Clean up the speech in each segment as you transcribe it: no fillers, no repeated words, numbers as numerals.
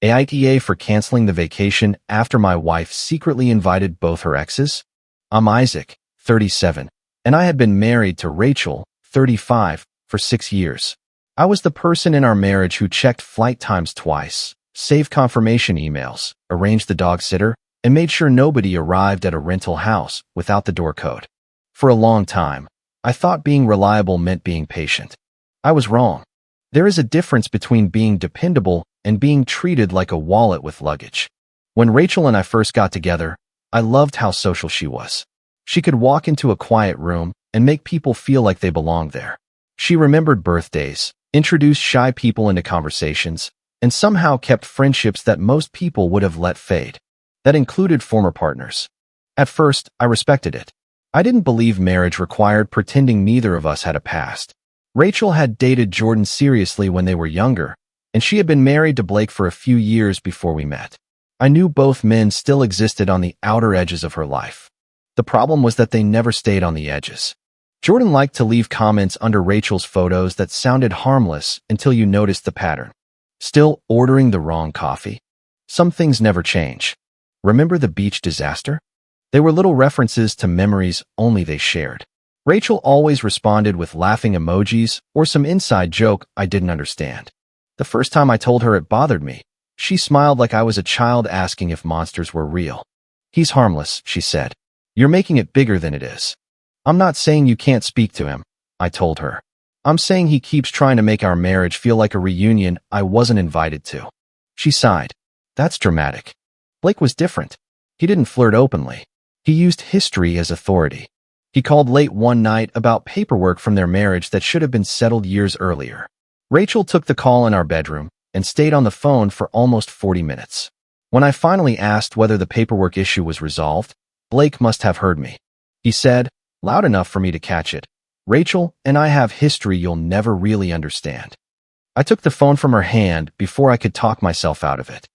AITA for canceling the vacation after my wife secretly invited both her exes? I'm Isaac, 37, and I had been married to Rachel, 35, for 6 years. I was the person in our marriage who checked flight times twice, saved confirmation emails, arranged the dog sitter, and made sure nobody arrived at a rental house without the door code. For a long time, I thought being reliable meant being patient. I was wrong. There is a difference between being dependable and being treated like a wallet with luggage. When Rachel and I first got together, I loved how social she was. She could walk into a quiet room and make people feel like they belonged there. She remembered birthdays, introduced shy people into conversations, and somehow kept friendships that most people would have let fade. That included former partners. At first, I respected it. I didn't believe marriage required pretending neither of us had a past. Rachel had dated Jordan seriously when they were younger, and she had been married to Blake for a few years before we met. I knew both men still existed on the outer edges of her life. The problem was that they never stayed on the edges. Jordan liked to leave comments under Rachel's photos that sounded harmless until you noticed the pattern. Still ordering the wrong coffee? Some things never change. Remember the beach disaster? They were little references to memories only they shared. Rachel always responded with laughing emojis or some inside joke I didn't understand. The first time I told her it bothered me, she smiled like I was a child asking if monsters were real. He's harmless, she said. You're making it bigger than it is. I'm not saying you can't speak to him, I told her. I'm saying he keeps trying to make our marriage feel like a reunion I wasn't invited to. She sighed. That's dramatic. Blake was different. He didn't flirt openly. He used history as authority. He called late one night about paperwork from their marriage that should have been settled years earlier. Rachel took the call in our bedroom and stayed on the phone for almost 40 minutes. When I finally asked whether the paperwork issue was resolved, Blake must have heard me. He said, loud enough for me to catch it, Rachel and I have history you'll never really understand. I took the phone from her hand before I could talk myself out of it.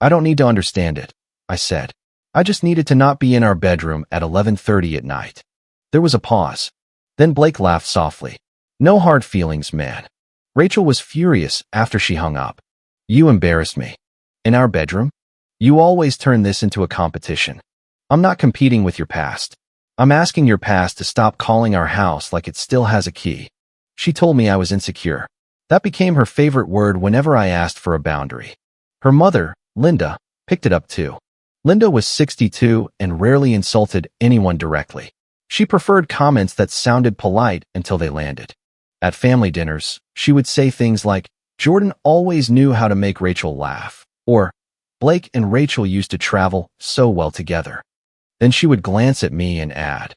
I don't need to understand it, I said. I just needed to not be in our bedroom at 11:30 at night. There was a pause. Then Blake laughed softly. No hard feelings, man. Rachel was furious after she hung up. You embarrassed me. In our bedroom? You always turn this into a competition. I'm not competing with your past. I'm asking your past to stop calling our house like it still has a key. She told me I was insecure. That became her favorite word whenever I asked for a boundary. Her mother, Linda, picked it up too. Linda was 62 and rarely insulted anyone directly. She preferred comments that sounded polite until they landed. At family dinners, she would say things like, Jordan always knew how to make Rachel laugh, or Blake and Rachel used to travel so well together. Then she would glance at me and add,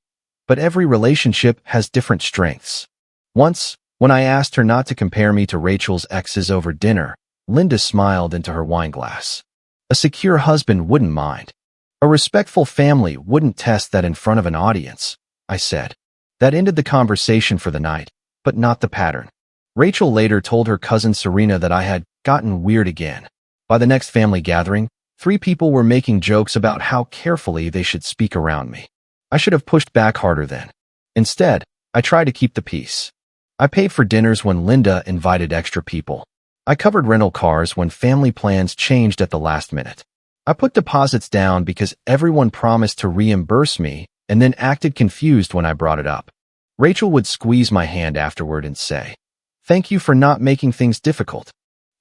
but every relationship has different strengths. Once, when I asked her not to compare me to Rachel's exes over dinner, Linda smiled into her wineglass. A secure husband wouldn't mind. A respectful family wouldn't test that in front of an audience, I said. That ended the conversation for the night, but not the pattern. Rachel later told her cousin Serena that I had gotten weird again. By the next family gathering, 3 people were making jokes about how carefully they should speak around me. I should have pushed back harder then. Instead, I tried to keep the peace. I paid for dinners when Linda invited extra people. I covered rental cars when family plans changed at the last minute. I put deposits down because everyone promised to reimburse me and then acted confused when I brought it up. Rachel would squeeze my hand afterward and say, "Thank you for not making things difficult."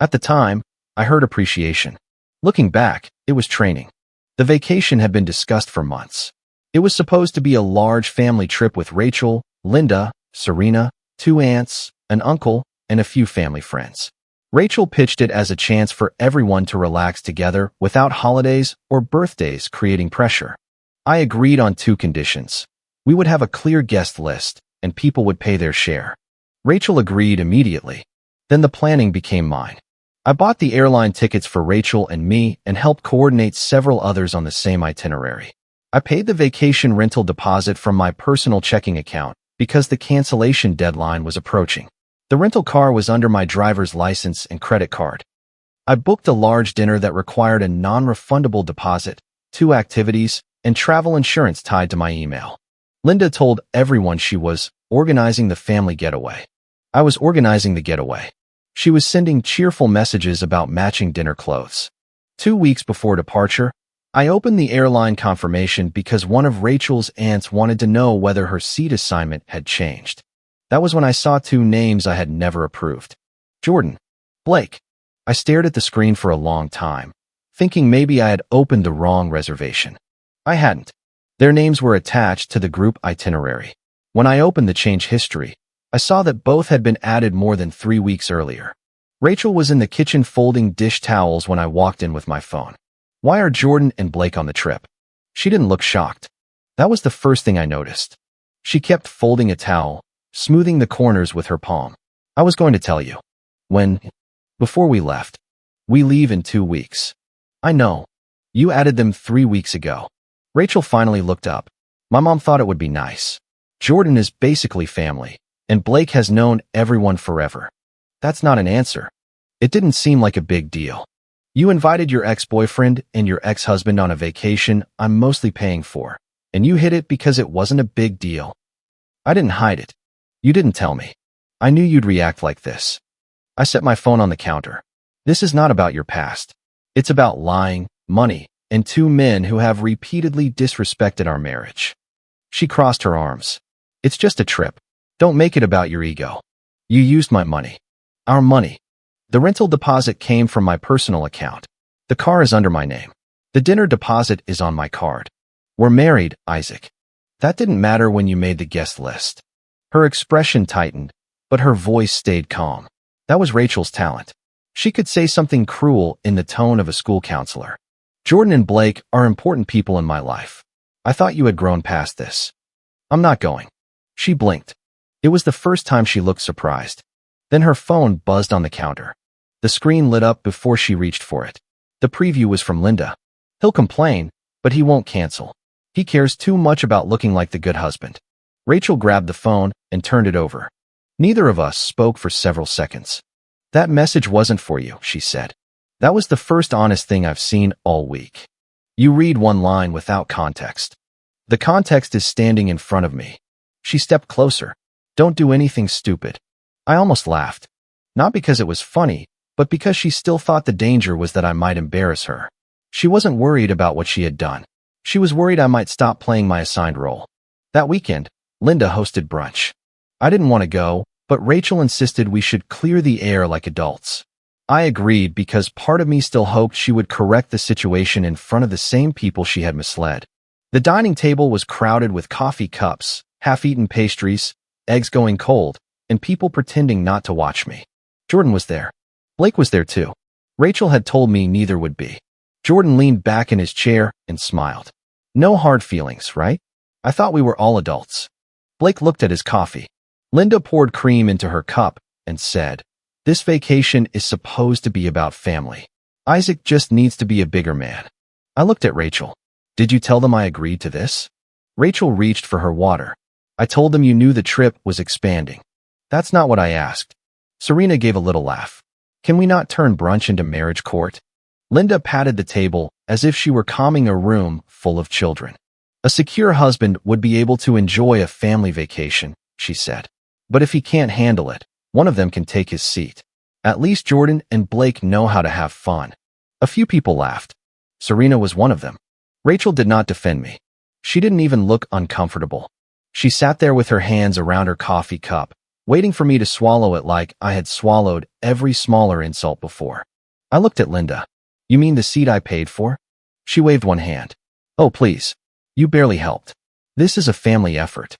At the time, I heard appreciation. Looking back, it was training. The vacation had been discussed for months. It was supposed to be a large family trip with Rachel, Linda, Serena, 2 aunts, an uncle, and a few family friends. Rachel pitched it as a chance for everyone to relax together without holidays or birthdays creating pressure. I agreed on 2 conditions. We would have a clear guest list, and people would pay their share. Rachel agreed immediately. Then the planning became mine. I bought the airline tickets for Rachel and me and helped coordinate several others on the same itinerary. I paid the vacation rental deposit from my personal checking account because the cancellation deadline was approaching. The rental car was under my driver's license and credit card. I booked a large dinner that required a non-refundable deposit, 2 activities, and travel insurance tied to my email. Linda told everyone she was organizing the family getaway. I was organizing the getaway. She was sending cheerful messages about matching dinner clothes. 2 weeks before departure, I opened the airline confirmation because one of Rachel's aunts wanted to know whether her seat assignment had changed. That was when I saw two names I had never approved. Jordan. Blake. I stared at the screen for a long time, thinking maybe I had opened the wrong reservation. I hadn't. Their names were attached to the group itinerary. When I opened the change history, I saw that both had been added more than 3 weeks earlier. Rachel was in the kitchen folding dish towels when I walked in with my phone. Why are Jordan and Blake on the trip? She didn't look shocked. That was the first thing I noticed. She kept folding a towel, smoothing the corners with her palm. I was going to tell you. Before we left. We leave in 2 weeks. I know. You added them 3 weeks ago. Rachel finally looked up. My mom thought it would be nice. Jordan is basically family, and Blake has known everyone forever. That's not an answer. It didn't seem like a big deal. You invited your ex-boyfriend and your ex-husband on a vacation I'm mostly paying for, and you hid it because it wasn't a big deal. I didn't hide it. You didn't tell me. I knew you'd react like this. I set my phone on the counter. This is not about your past. It's about lying, money, and 2 men who have repeatedly disrespected our marriage. She crossed her arms. It's just a trip. Don't make it about your ego. You used my money. Our money. The rental deposit came from my personal account. The car is under my name. The dinner deposit is on my card. We're married, Isaac. That didn't matter when you made the guest list. Her expression tightened, but her voice stayed calm. That was Rachel's talent. She could say something cruel in the tone of a school counselor. Jordan and Blake are important people in my life. I thought you had grown past this. I'm not going. She blinked. It was the first time she looked surprised. Then her phone buzzed on the counter. The screen lit up before she reached for it. The preview was from Linda. He'll complain, but he won't cancel. He cares too much about looking like the good husband. Rachel grabbed the phone and turned it over. Neither of us spoke for several seconds. That message wasn't for you, she said. That was the first honest thing I've seen all week. You read one line without context. The context is standing in front of me. She stepped closer. Don't do anything stupid. I almost laughed. Not because it was funny, but because she still thought the danger was that I might embarrass her. She wasn't worried about what she had done. She was worried I might stop playing my assigned role. That weekend, Linda hosted brunch. I didn't want to go, but Rachel insisted we should clear the air like adults. I agreed because part of me still hoped she would correct the situation in front of the same people she had misled. The dining table was crowded with coffee cups, half-eaten pastries, eggs going cold, and people pretending not to watch me. Jordan was there. Blake was there too. Rachel had told me neither would be. Jordan leaned back in his chair and smiled. No hard feelings, right? I thought we were all adults. Blake looked at his coffee. Linda poured cream into her cup and said, "This vacation is supposed to be about family. Isaac just needs to be a bigger man." I looked at Rachel. Did you tell them I agreed to this? Rachel reached for her water. I told them you knew the trip was expanding. That's not what I asked. Serena gave a little laugh. Can we not turn brunch into marriage court? Linda patted the table as if she were calming a room full of children. A secure husband would be able to enjoy a family vacation, she said. But if he can't handle it, one of them can take his seat. At least Jordan and Blake know how to have fun. A few people laughed. Serena was one of them. Rachel did not defend me. She didn't even look uncomfortable. She sat there with her hands around her coffee cup, waiting for me to swallow it like I had swallowed every smaller insult before. I looked at Linda. You mean the seat I paid for? She waved one hand. Oh, please. You barely helped. This is a family effort.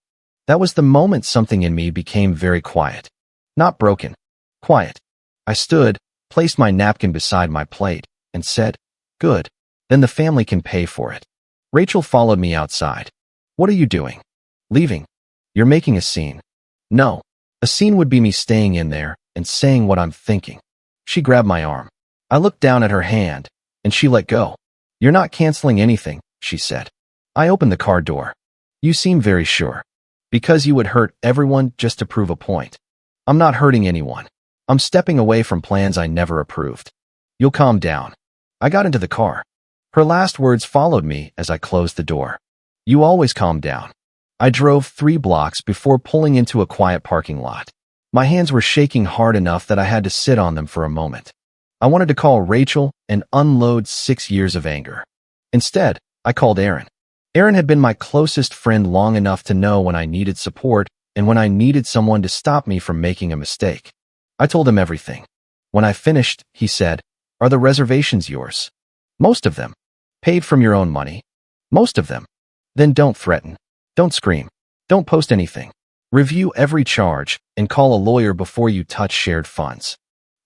That was the moment something in me became very quiet. Not broken. Quiet. I stood, placed my napkin beside my plate, and said, "Good. Then the family can pay for it." Rachel followed me outside. What are you doing? Leaving. You're making a scene. No. A scene would be me staying in there and saying what I'm thinking. She grabbed my arm. I looked down at her hand, and she let go. You're not canceling anything, she said. I opened the car door. You seem very sure. Because you would hurt everyone just to prove a point. I'm not hurting anyone. I'm stepping away from plans I never approved. You'll calm down. I got into the car. Her last words followed me as I closed the door. You always calm down. I drove 3 blocks before pulling into a quiet parking lot. My hands were shaking hard enough that I had to sit on them for a moment. I wanted to call Rachel and unload 6 years of anger. Instead, I called Aaron. Aaron had been my closest friend long enough to know when I needed support and when I needed someone to stop me from making a mistake. I told him everything. When I finished, he said, "Are the reservations yours?" "Most of them." "Paid from your own money?" "Most of them." "Then don't threaten. Don't scream. Don't post anything. Review every charge and call a lawyer before you touch shared funds.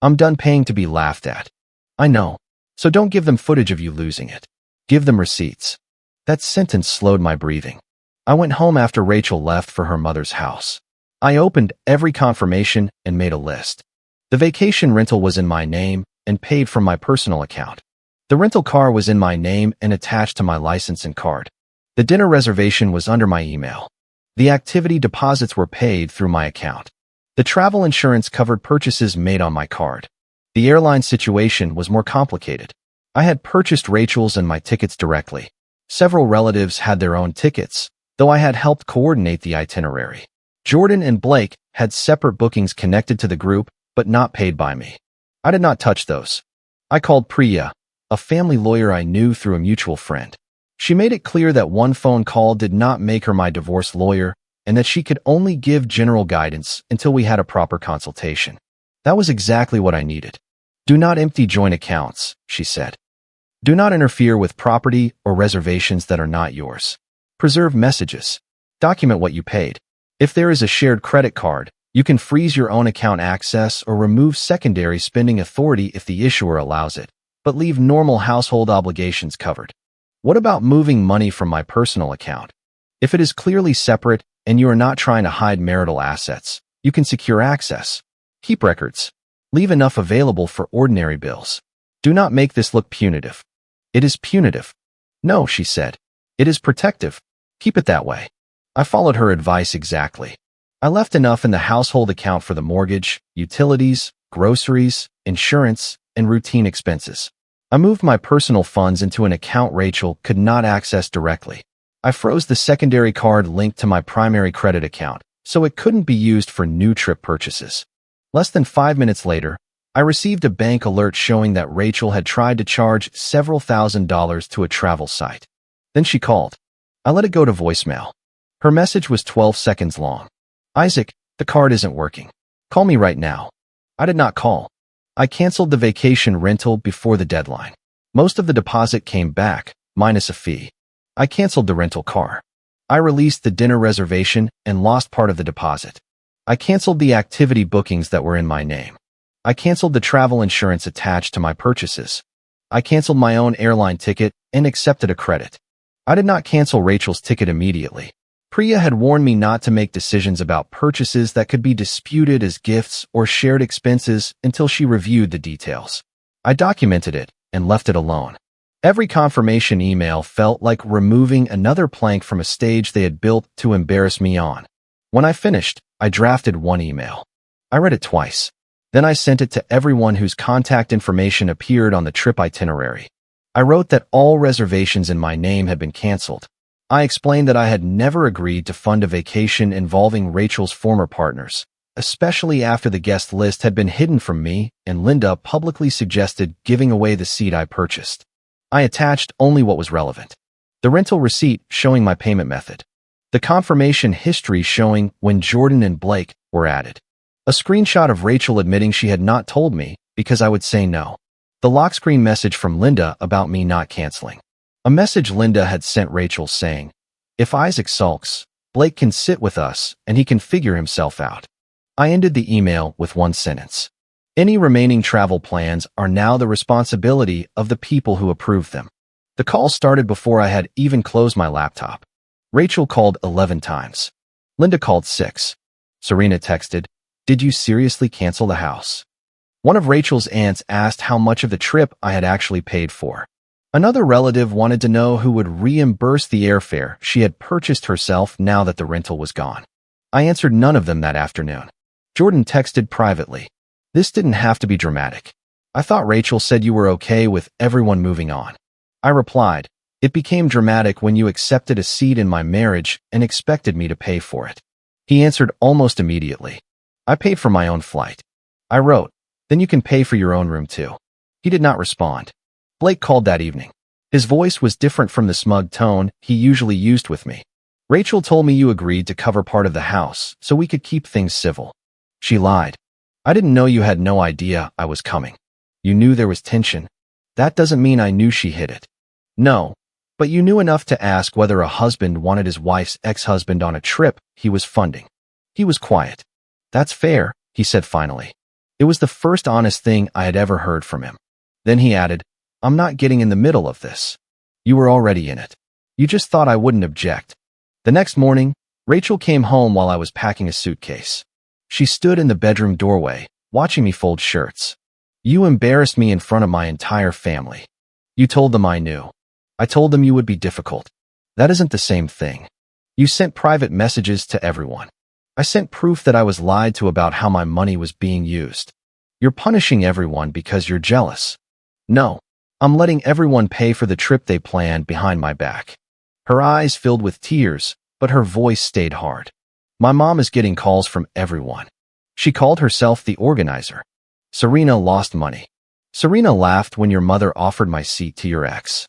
I'm done paying to be laughed at." "I know. So don't give them footage of you losing it. Give them receipts." That sentence slowed my breathing. I went home after Rachel left for her mother's house. I opened every confirmation and made a list. The vacation rental was in my name and paid from my personal account. The rental car was in my name and attached to my license and card. The dinner reservation was under my email. The activity deposits were paid through my account. The travel insurance covered purchases made on my card. The airline situation was more complicated. I had purchased Rachel's and my tickets directly. Several relatives had their own tickets, though I had helped coordinate the itinerary. Jordan and Blake had separate bookings connected to the group, but not paid by me. I did not touch those. I called Priya, a family lawyer I knew through a mutual friend. She made it clear that one phone call did not make her my divorce lawyer and that she could only give general guidance until we had a proper consultation. That was exactly what I needed. "Do not empty joint accounts," she said. "Do not interfere with property or reservations that are not yours. Preserve messages. Document what you paid. If there is a shared credit card, you can freeze your own account access or remove secondary spending authority if the issuer allows it, but leave normal household obligations covered." What about moving money from my personal account? If it is clearly separate and you are not trying to hide marital assets, you can secure access. Keep records. Leave enough available for ordinary bills. Do not make this look punitive. "It is punitive." "No," she said. "It is protective. Keep it that way." I followed her advice exactly. I left enough in the household account for the mortgage, utilities, groceries, insurance, and routine expenses. I moved my personal funds into an account Rachel could not access directly. I froze the secondary card linked to my primary credit account, so it couldn't be used for new trip purchases. Less than 5 minutes later, I received a bank alert showing that Rachel had tried to charge several $1,000s to a travel site. Then she called. I let it go to voicemail. Her message was 12 seconds long. "Isaac, the card isn't working. Call me right now." I did not call. I canceled the vacation rental before the deadline. Most of the deposit came back, minus a fee. I canceled the rental car. I released the dinner reservation and lost part of the deposit. I canceled the activity bookings that were in my name. I canceled the travel insurance attached to my purchases. I canceled my own airline ticket and accepted a credit. I did not cancel Rachel's ticket immediately. Priya had warned me not to make decisions about purchases that could be disputed as gifts or shared expenses until she reviewed the details. I documented it and left it alone. Every confirmation email felt like removing another plank from a stage they had built to embarrass me on. When I finished, I drafted one email. I read it twice. Then I sent it to everyone whose contact information appeared on the trip itinerary. I wrote that all reservations in my name had been canceled. I explained that I had never agreed to fund a vacation involving Rachel's former partners, especially after the guest list had been hidden from me and Linda publicly suggested giving away the seat I purchased. I attached only what was relevant. The rental receipt showing my payment method. The confirmation history showing when Jordan and Blake were added. A screenshot of Rachel admitting she had not told me because I would say no. The lock screen message from Linda about me not canceling. A message Linda had sent Rachel saying, "If Isaac sulks, Blake can sit with us and he can figure himself out." I ended the email with one sentence. Any remaining travel plans are now the responsibility of the people who approved them. The call started before I had even closed my laptop. Rachel called 11 times. Linda called 6. Serena texted, "Did you seriously cancel the house?" One of Rachel's aunts asked how much of the trip I had actually paid for. Another relative wanted to know who would reimburse the airfare she had purchased herself now that the rental was gone. I answered none of them that afternoon. Jordan texted privately. "This didn't have to be dramatic. I thought Rachel said you were okay with everyone moving on." I replied, "It became dramatic when you accepted a seat in my marriage and expected me to pay for it." He answered almost immediately. "I paid for my own flight." I wrote, "Then you can pay for your own room too." He did not respond. Blake called that evening. His voice was different from the smug tone he usually used with me. Rachel told me you agreed to cover part of the house so we could keep things civil. She lied. I didn't know you had no idea I was coming. You knew there was tension. That doesn't mean I knew she hid it. No, but you knew enough to ask whether a husband wanted his wife's ex-husband on a trip he was funding. He was quiet. That's fair, he said finally. It was the first honest thing I had ever heard from him. Then he added, I'm not getting in the middle of this. You were already in it. You just thought I wouldn't object. The next morning, Rachel came home while I was packing a suitcase. She stood in the bedroom doorway, watching me fold shirts. You embarrassed me in front of my entire family. You told them I knew. I told them you would be difficult. That isn't the same thing. You sent private messages to everyone. I sent proof that I was lied to about how my money was being used. You're punishing everyone because you're jealous. No, I'm letting everyone pay for the trip they planned behind my back. Her eyes filled with tears, but her voice stayed hard. My mom is getting calls from everyone. She called herself the organizer. Serena lost money. Serena laughed when your mother offered my seat to your ex.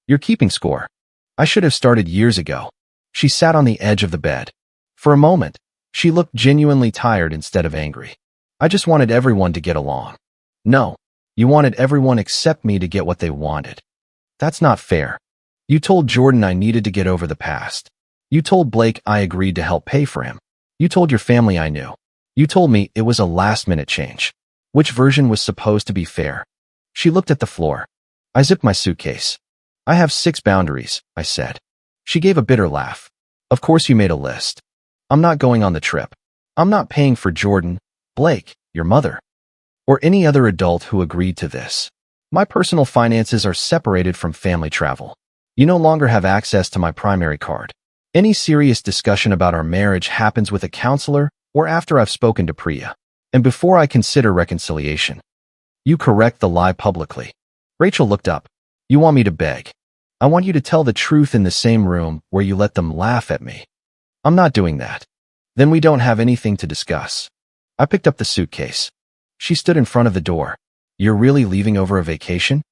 You're keeping score. I should have started years ago. She sat on the edge of the bed. For a moment, she looked genuinely tired instead of angry. I just wanted everyone to get along. No, you wanted everyone except me to get what they wanted. That's not fair. You told Jordan I needed to get over the past. You told Blake I agreed to help pay for him. You told your family I knew. You told me it was a last-minute change. Which version was supposed to be fair? She looked at the floor. I zipped my suitcase. I have 6 boundaries, I said. She gave a bitter laugh. Of course you made a list. I'm not going on the trip. I'm not paying for Jordan, Blake, your mother, or any other adult who agreed to this. My personal finances are separated from family travel. You no longer have access to my primary card. Any serious discussion about our marriage happens with a counselor or after I've spoken to Priya, and before I consider reconciliation. You correct the lie publicly. Rachel looked up. You want me to beg. I want you to tell the truth in the same room where you let them laugh at me. I'm not doing that. Then we don't have anything to discuss. I picked up the suitcase. She stood in front of the door. You're really leaving over a vacation?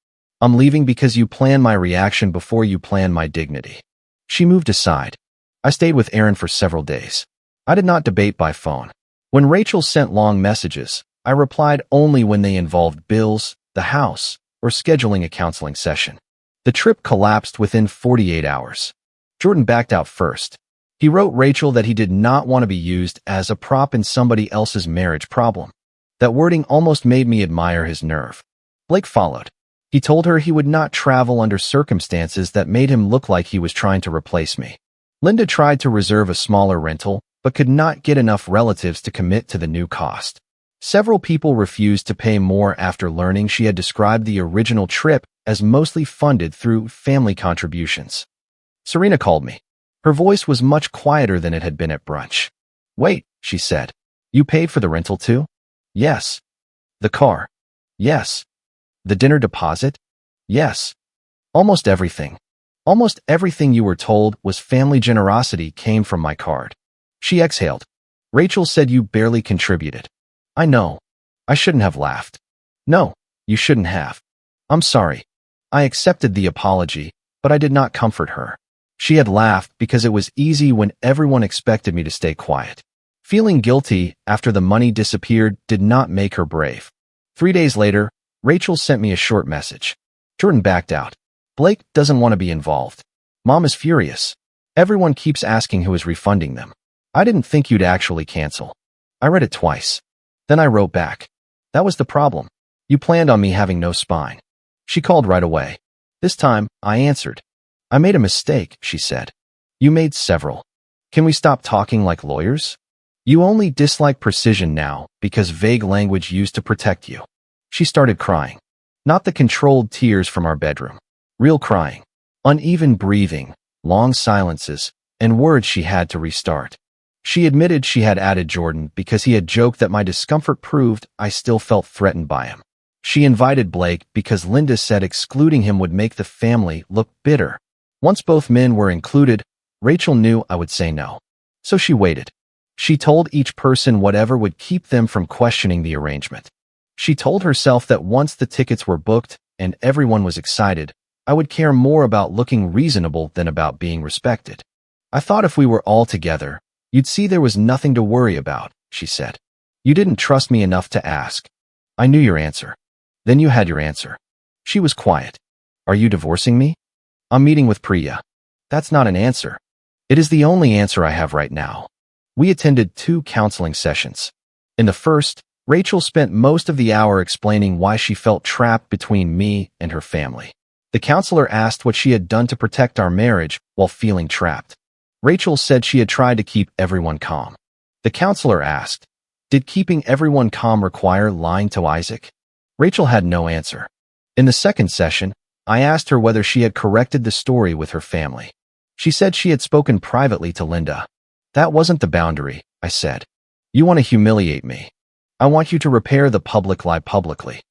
I'm leaving because you planned my reaction before you planned my dignity. She moved aside. I stayed with Aaron for several days. I did not debate by phone. When Rachel sent long messages, I replied only when they involved bills, the house, or scheduling a counseling session. The trip collapsed within 48 hours. Jordan backed out first. He wrote Rachel that he did not want to be used as a prop in somebody else's marriage problem. That wording almost made me admire his nerve. Blake followed. He told her he would not travel under circumstances that made him look like he was trying to replace me. Linda tried to reserve a smaller rental, but could not get enough relatives to commit to the new cost. Several people refused to pay more after learning she had described the original trip as mostly funded through family contributions. Serena called me. Her voice was much quieter than it had been at brunch. Wait, she said. You paid for the rental too? Yes. The car? Yes. The dinner deposit? Yes. Almost everything. Almost everything you were told was family generosity came from my card. She exhaled. Rachel said you barely contributed. I know. I shouldn't have laughed. No, you shouldn't have. I'm sorry. I accepted the apology, but I did not comfort her. She had laughed because it was easy when everyone expected me to stay quiet. Feeling guilty after the money disappeared did not make her brave. 3 days later, Rachel sent me a short message. Jordan backed out. Blake doesn't want to be involved. Mom is furious. Everyone keeps asking who is refunding them. I didn't think you'd actually cancel. I read it twice. Then I wrote back. That was the problem. You planned on me having no spine. She called right away. This time, I answered. I made a mistake, she said. You made several. Can we stop talking like lawyers? You only dislike precision now because vague language used to protect you. She started crying. Not the controlled tears from our bedroom. Real crying. Uneven breathing, long silences, and words she had to restart. She admitted she had added Jordan because he had joked that my discomfort proved I still felt threatened by him. She invited Blake because Linda said excluding him would make the family look bitter. Once both men were included, Rachel knew I would say no. So she waited. She told each person whatever would keep them from questioning the arrangement. She told herself that once the tickets were booked and everyone was excited, I would care more about looking reasonable than about being respected. I thought if we were all together, you'd see there was nothing to worry about, she said. You didn't trust me enough to ask. I knew your answer. Then you had your answer. She was quiet. Are you divorcing me? I'm meeting with Priya. That's not an answer. It is the only answer I have right now. We attended 2 counseling sessions. In the first, Rachel spent most of the hour explaining why she felt trapped between me and her family. The counselor asked what she had done to protect our marriage while feeling trapped. Rachel said she had tried to keep everyone calm. The counselor asked, did keeping everyone calm require lying to Isaac? Rachel had no answer. In the second session, I asked her whether she had corrected the story with her family. She said she had spoken privately to Linda. That wasn't the boundary, I said. You want to humiliate me. I want you to repair the public lie publicly.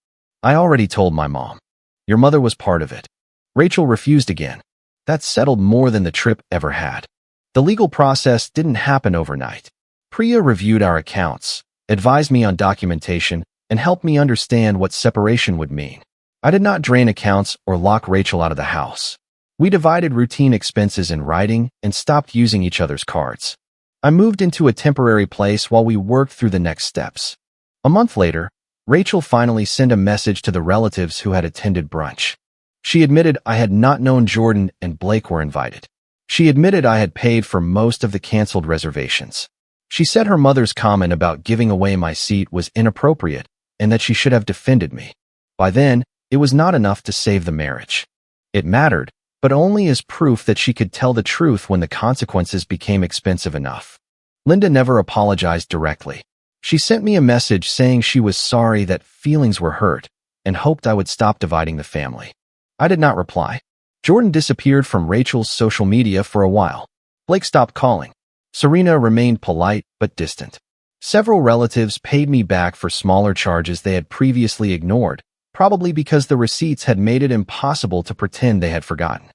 I already told my mom. Your mother was part of it. Rachel refused again. That settled more than the trip ever had. The legal process didn't happen overnight. Priya reviewed our accounts, advised me on documentation, and helped me understand what separation would mean. I did not drain accounts or lock Rachel out of the house. We divided routine expenses in writing and stopped using each other's cards. I moved into a temporary place while we worked through the next steps. A month later, Rachel finally sent a message to the relatives who had attended brunch. She admitted I had not known Jordan and Blake were invited. She admitted I had paid for most of the canceled reservations. She said her mother's comment about giving away my seat was inappropriate and that she should have defended me. By then, it was not enough to save the marriage. It mattered, but only as proof that she could tell the truth when the consequences became expensive enough. Linda never apologized directly. She sent me a message saying she was sorry that feelings were hurt and hoped I would stop dividing the family. I did not reply. Jordan disappeared from Rachel's social media for a while. Blake stopped calling. Serena remained polite but distant. Several relatives paid me back for smaller charges they had previously ignored, probably because the receipts had made it impossible to pretend they had forgotten.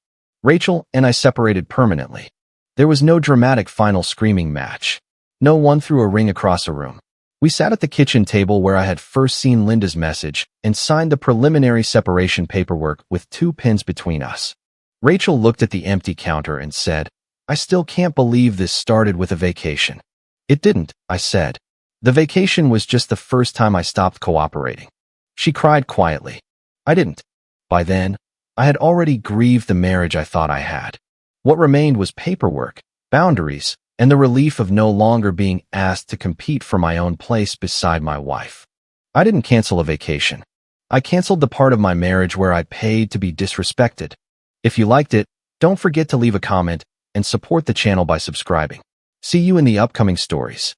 Rachel and I separated permanently. There was no dramatic final screaming match. No one threw a ring across a room. We sat at the kitchen table where I had first seen Linda's message and signed the preliminary separation paperwork with 2 pins between us. Rachel looked at the empty counter and said, I still can't believe this started with a vacation. It didn't, I said. The vacation was just the first time I stopped cooperating. She cried quietly. I didn't. By then, I had already grieved the marriage I thought I had. What remained was paperwork, boundaries, and the relief of no longer being asked to compete for my own place beside my wife. I didn't cancel a vacation. I canceled the part of my marriage where I paid to be disrespected. If you liked it, don't forget to leave a comment and support the channel by subscribing. See you in the upcoming stories.